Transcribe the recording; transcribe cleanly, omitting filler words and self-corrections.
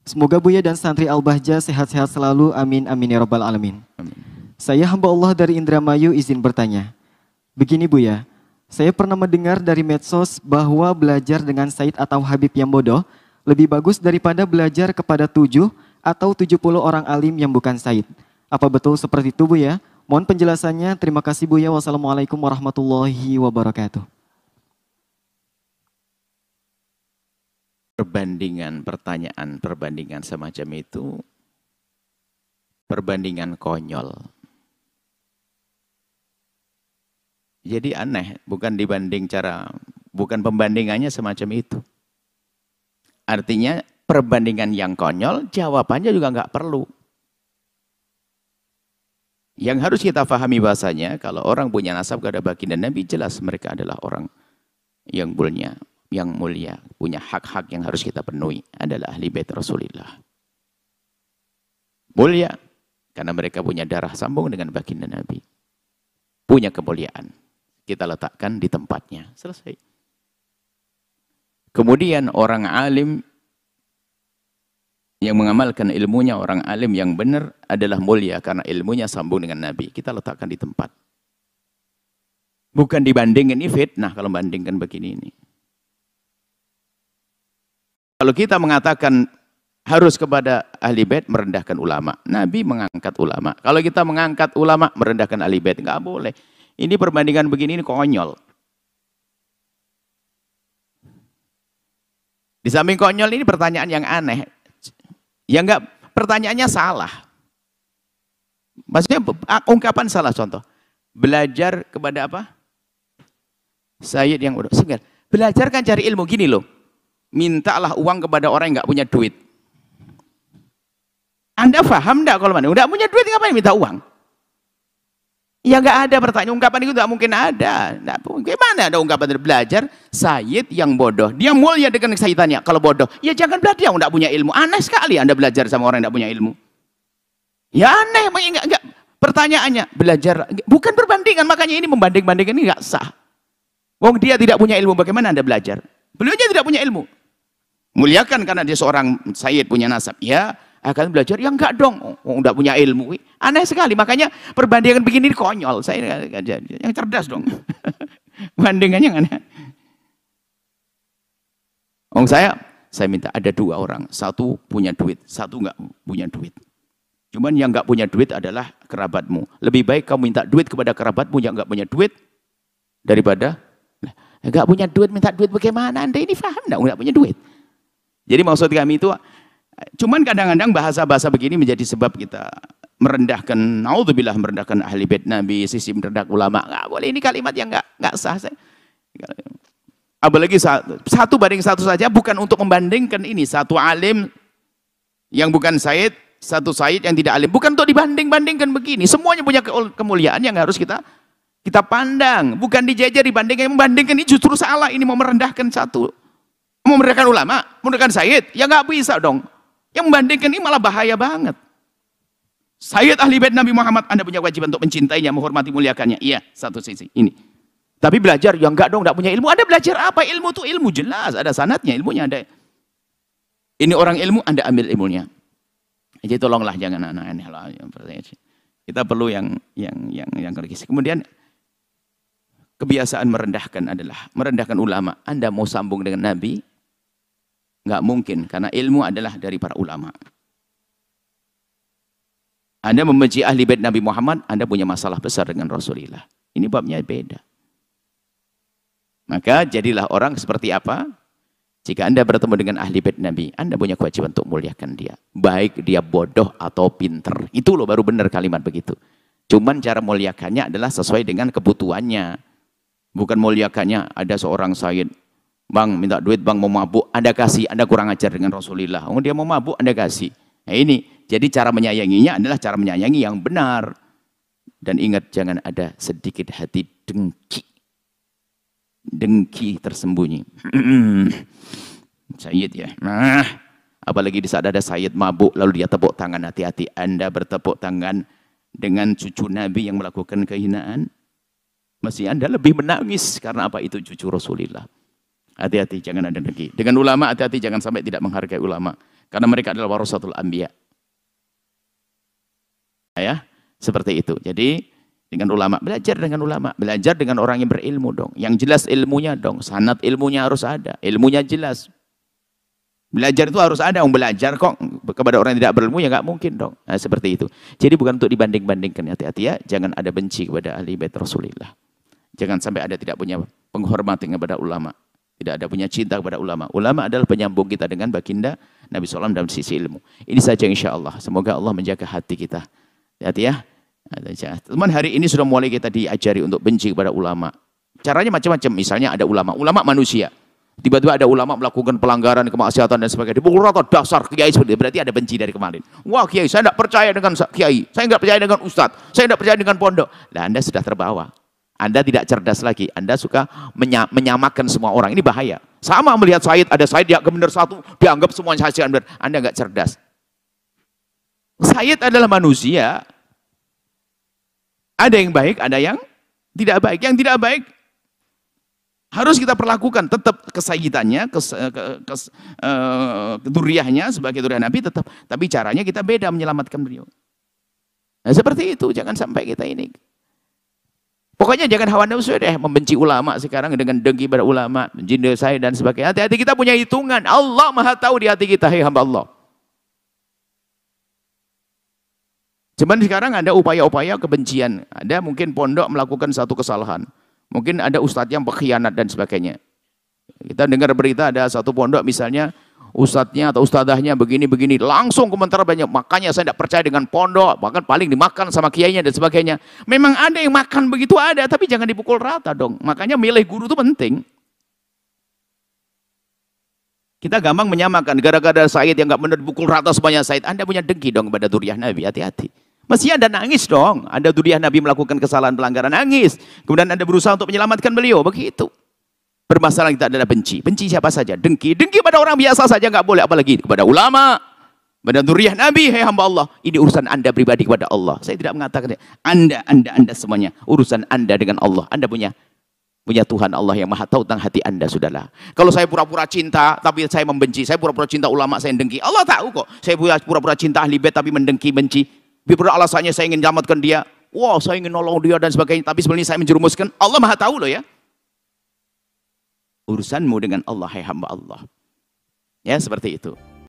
Semoga Buya dan santri Al-Bahjah sehat-sehat selalu. Amin, amin ya rabbal alamin. Amin. Saya hamba Allah dari Indramayu izin bertanya. Begini Buya, saya pernah mendengar dari medsos bahwa belajar dengan Said atau Habib yang bodoh lebih bagus daripada belajar kepada 7 atau 70 orang alim yang bukan Said. Apa betul seperti itu Buya? Mohon penjelasannya. Terima kasih Buya. Wassalamualaikum warahmatullahi wabarakatuh. Perbandingan semacam itu perbandingan konyol. Jadi aneh, bukan pembandingannya semacam itu. Artinya perbandingan yang konyol, jawabannya juga nggak perlu. Yang harus kita pahami bahasanya, kalau orang punya nasab kepada baginda Nabi, jelas mereka adalah orang yang mulia, punya hak-hak yang harus kita penuhi, adalah ahli bait Rasulullah. Mulia, karena mereka punya darah sambung dengan baginda Nabi. Punya kemuliaan. Kita letakkan di tempatnya. Selesai. Kemudian orang alim yang mengamalkan ilmunya, orang alim yang benar adalah mulia karena ilmunya sambung dengan Nabi. Kita letakkan di tempat. Bukan dibandingkan, ini fitnah kalau bandingkan begini ini. Kalau kita mengatakan harus kepada ahli bait, merendahkan ulama. Nabi mengangkat ulama. Kalau kita mengangkat ulama, merendahkan ahli bait, nggak boleh. Ini perbandingan begini ini konyol. Di samping konyol ini pertanyaan yang aneh. Ya enggak, pertanyaannya salah. Maksudnya ungkapan salah, contoh. Belajar kepada apa? Sayyid yang udah. Belajar kan cari ilmu, gini loh. Mintalah uang kepada orang yang nggak punya duit. Anda paham enggak kalau mana? Nggak punya duit ngapain minta uang? Ya nggak ada pertanyaan, ungkapan itu nggak mungkin ada. Gimana ada ungkapan dari belajar Sayyid yang bodoh? Dia mulia dengan sayyidannya. Kalau bodoh, ya jangan belajar yang nggak punya ilmu. Aneh sekali Anda belajar sama orang yang nggak punya ilmu. Ya aneh, enggak. Pertanyaannya belajar, bukan perbandingan. Makanya ini membanding-bandingkan ini nggak sah. Wong dia tidak punya ilmu, bagaimana Anda belajar? Beliau aja tidak punya ilmu. Muliakan karena dia seorang sayyid punya nasab. Ya, akan belajar. Ya enggak dong. Oh, enggak punya ilmu. Aneh sekali. Makanya perbandingan begini konyol. Saya yang cerdas dong. Bandingannya aneh. Saya minta ada 2 orang. Satu punya duit, satu enggak punya duit. Cuman yang enggak punya duit adalah kerabatmu. Lebih baik kamu minta duit kepada kerabatmu yang enggak punya duit daripada enggak punya duit, minta duit bagaimana? Anda ini paham enggak punya duit? Jadi maksud kami itu, cuman kadang-kadang bahasa-bahasa begini menjadi sebab kita merendahkan, naudzubillah, merendahkan ahli bait Nabi, sisi merendahkan ulama. Enggak boleh, ini kalimat yang enggak sah. Apalagi satu banding satu saja, bukan untuk membandingkan ini. Satu alim yang bukan sayyid, satu sayyid yang tidak alim. Bukan untuk dibanding-bandingkan begini. Semuanya punya kemuliaan yang harus kita pandang. Bukan dijajar dibandingkan. Membandingkan ini justru salah. Ini mau merendahkan satu. Mau merendahkan ulama, merendahkan sayyid. Ya nggak bisa dong. Yang membandingkan ini malah bahaya banget. Sayyid ahli bait Nabi Muhammad, Anda punya kewajiban untuk mencintainya, menghormati, muliakannya. Iya, satu sisi ini. Tapi belajar, ya enggak dong, enggak punya ilmu. Anda belajar apa? Ilmu itu ilmu jelas, ada sanadnya, ilmunya ada. Ini orang ilmu, Anda ambil ilmunya. Jadi tolonglah jangan aneh-aneh lah. Kita perlu yang kritis. Kemudian kebiasaan merendahkan adalah merendahkan ulama. Anda mau sambung dengan Nabi, nggak mungkin karena ilmu adalah dari para ulama. Anda membenci ahli bait Nabi Muhammad, Anda punya masalah besar dengan Rasulullah. Ini babnya beda. Maka jadilah orang seperti apa? Jika Anda bertemu dengan ahli bait Nabi, Anda punya kewajiban untuk muliakan dia. Baik dia bodoh atau pinter. Itu loh baru benar kalimat begitu. Cuman cara muliakannya adalah sesuai dengan kebutuhannya. Bukan muliakannya ada seorang sayyid. Bang minta duit, bang mau mabuk, Anda kasih. Anda kurang ajar dengan Rasulullah. Oh, dia mau mabuk, Anda kasih. Nah ini, jadi cara menyayanginya adalah cara menyayangi yang benar. Dan ingat, jangan ada sedikit hati dengki. Dengki tersembunyi. Sayyid ya. Nah, apalagi di saat ada sayyid mabuk, lalu dia tepuk tangan, hati-hati. Anda bertepuk tangan dengan cucu Nabi yang melakukan kehinaan. Mesti Anda lebih menangis. Karena apa? Itu cucu Rasulullah. Hati-hati, jangan ada dengki. Dengan ulama, hati-hati, jangan sampai tidak menghargai ulama. Karena mereka adalah warasatul anbiya. Ya, seperti itu. Jadi dengan ulama, belajar dengan orang yang berilmu dong. Yang jelas ilmunya dong, sanad ilmunya harus ada, ilmunya jelas. Belajar itu harus ada, belajar kok kepada orang yang tidak berilmu ya nggak mungkin dong. Nah, seperti itu. Jadi bukan untuk dibanding-bandingkan, hati-hati ya, jangan ada benci kepada ahli bait Rasulullah. Jangan sampai ada tidak punya penghormatan kepada ulama, tidak ada punya cinta kepada ulama. Ulama adalah penyambung kita dengan baginda Nabi SAW dalam sisi ilmu. Ini saja insya Allah. Semoga Allah menjaga hati kita. Hati-hati ya. Teman hari ini sudah mulai kita diajari untuk benci kepada ulama. Caranya macam-macam. Misalnya ada ulama manusia. Tiba-tiba ada ulama melakukan pelanggaran, kemaksiatan dan sebagainya. Dipukul rata, dasar kiai seperti itu. Berarti ada benci dari kemarin. Wah kiai, saya tidak percaya dengan kiai. Saya tidak percaya dengan ustadz. Saya tidak percaya dengan pondok. Nah, Anda sudah terbawa. Anda tidak cerdas lagi. Anda suka menyamakan semua orang. Ini bahaya. Sama melihat Said, ada Said yang benar satu, dianggap semuanya Said benar. Anda nggak cerdas. Said adalah manusia. Ada yang baik, ada yang tidak baik. Yang tidak baik harus kita perlakukan tetap kesayidannya, keduriahnya sebagai duriah Nabi tetap. Tapi caranya kita beda menyelamatkan beliau. Nah, seperti itu, jangan sampai kita ini. Pokoknya jangan hawa nafsu deh, membenci ulama sekarang dengan dengki pada ulama, menjinda saya dan sebagainya. Hati-hati, kita punya hitungan. Allah Maha tahu di hati kita, hai hamba Allah. Cuman sekarang ada upaya-upaya kebencian. Ada mungkin pondok melakukan satu kesalahan. Mungkin ada ustadz yang berkhianat dan sebagainya. Kita dengar berita ada satu pondok misalnya ustadznya atau ustadzahnya begini-begini. Langsung komentar banyak. Makanya saya tidak percaya dengan pondok. Bahkan paling dimakan sama kiainya dan sebagainya. Memang ada yang makan begitu ada. Tapi jangan dipukul rata dong. Makanya milih guru itu penting. Kita gampang menyamakan. Gara-gara Said yang nggak benar dipukul rata semuanya Said. Anda punya dengki dong kepada duriah Nabi. Hati-hati. Mestinya Anda nangis dong. Ada duriah Nabi melakukan kesalahan pelanggaran, nangis. Kemudian Anda berusaha untuk menyelamatkan beliau. Begitu. Permasalahan kita adalah benci. Benci siapa saja. Dengki. Dengki pada orang biasa saja nggak boleh. Apalagi kepada ulama. Pada duriah Nabi. Hei hamba Allah. Ini urusan Anda pribadi kepada Allah. Saya tidak mengatakan Anda semuanya. Urusan Anda dengan Allah. Anda punya Tuhan Allah yang maha tahu tentang hati Anda, sudahlah. Kalau saya pura-pura cinta tapi saya membenci. Saya pura-pura cinta ulama, saya dengki. Allah tahu kok. Saya pura-pura cinta ahli bait tapi mendengki, benci. Biar alasannya saya ingin selamatkan dia, wah saya ingin nolong dia dan sebagainya, tapi sebenarnya saya menjerumuskan. Allah Maha tahu loh ya. Urusanmu dengan Allah, hai hamba Allah. Ya seperti itu.